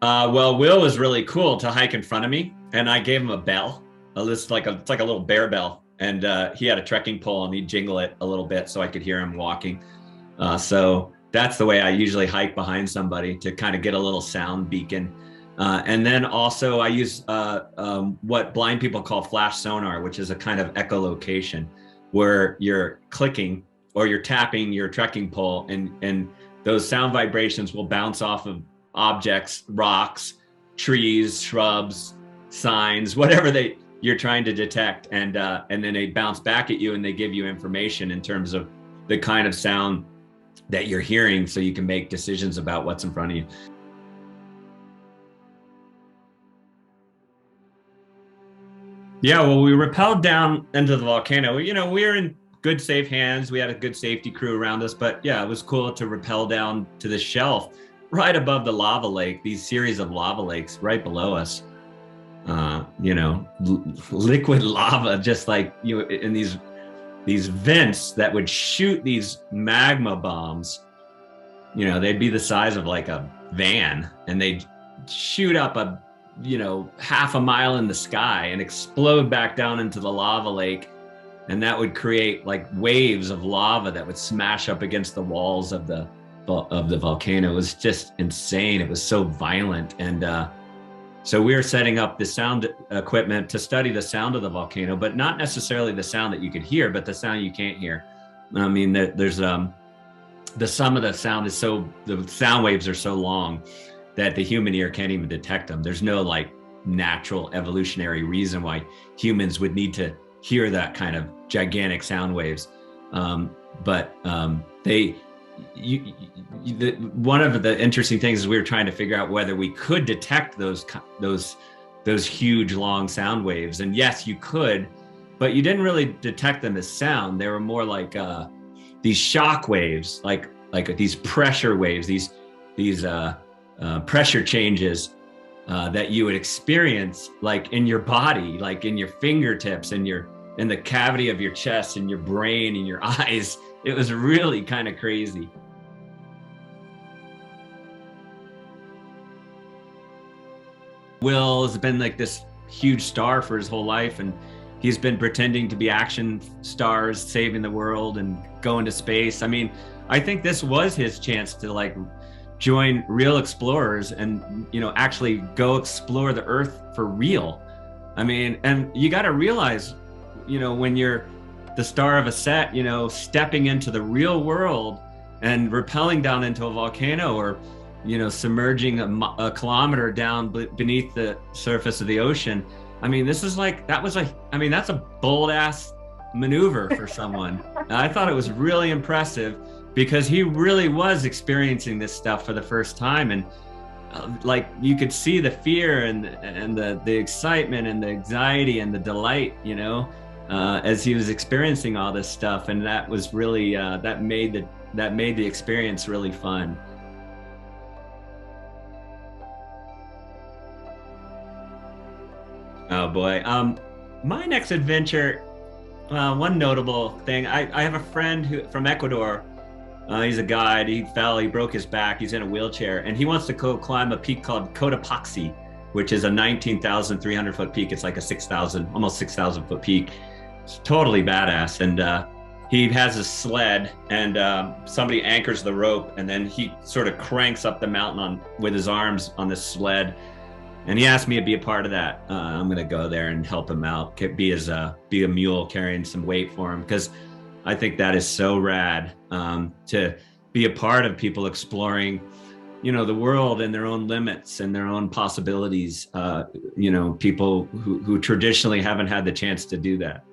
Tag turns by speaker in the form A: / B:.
A: Well, Will was really cool to hike in front of me, and I gave him a bell. It's like a little bear bell, and he had a trekking pole, and he'd jingle it a little bit so I could hear him walking. So that's the way I usually hike behind somebody to kind of get a little sound beacon. And then also I use what blind people call flash sonar, which is a kind of echolocation where you're clicking or you're tapping your trekking pole, and those sound vibrations will bounce off of objects, rocks, trees, shrubs, signs, whatever you're trying to detect, and then they bounce back at you and they give you information in terms of the kind of sound that you're hearing, so you can make decisions about what's in front of you. Yeah, well, we rappelled down into the volcano. We were in good, safe hands. We had a good safety crew around us, but yeah, it was cool to rappel down to the shelf right above the lava lake, these series of lava lakes right below us. Liquid lava, just like in these vents that would shoot these magma bombs. They'd be the size of like a van, and they'd shoot up half a mile in the sky and explode back down into the lava lake. And that would create like waves of lava that would smash up against the walls of the volcano. It was just insane. It was so violent. And so we were setting up the sound equipment to study the sound of the volcano, but not necessarily the sound that you could hear, but the sound you can't hear. I mean, there's the sum of the sound is the sound waves are so long that the human ear can't even detect them. There's no like natural evolutionary reason why humans would need to hear that kind of gigantic sound waves. But one of the interesting things is we were trying to figure out whether we could detect those huge long sound waves. And yes, you could, but you didn't really detect them as sound. They were more like these shock waves, like these pressure waves, these pressure changes that you would experience like in your body, like in your fingertips and in the cavity of your chest and your brain and your eyes. It was really kind of crazy. Will has been like this huge star for his whole life, and he's been pretending to be action stars, saving the world and going to space. I mean, I think this was his chance to like join real explorers and actually go explore the earth for real. I mean, and you got to realize, when you're the star of a set, stepping into the real world and rappelling down into a volcano, or submerging a kilometer down beneath the surface of the ocean. I mean, that's a bold ass maneuver for someone. I thought it was really impressive, because he really was experiencing this stuff for the first time. And like you could see the fear and the excitement and the anxiety and the delight, as he was experiencing all this stuff. And that was really, that made the experience really fun. Oh boy. My next adventure, one notable thing, I have a friend from Ecuador. He's a guide. He fell, he broke his back, he's in a wheelchair, and he wants to go climb a peak called Cotopaxi, which is a 19,300 foot peak. It's like a almost 6,000 foot peak. It's totally badass. And he has a sled, and somebody anchors the rope, and then he sort of cranks up the mountain with his arms on this sled. And he asked me to be a part of that. I'm going to go there and help him out, be a mule carrying some weight for him, because I think that is so rad, to be a part of people exploring, the world and their own limits and their own possibilities. People who traditionally haven't had the chance to do that.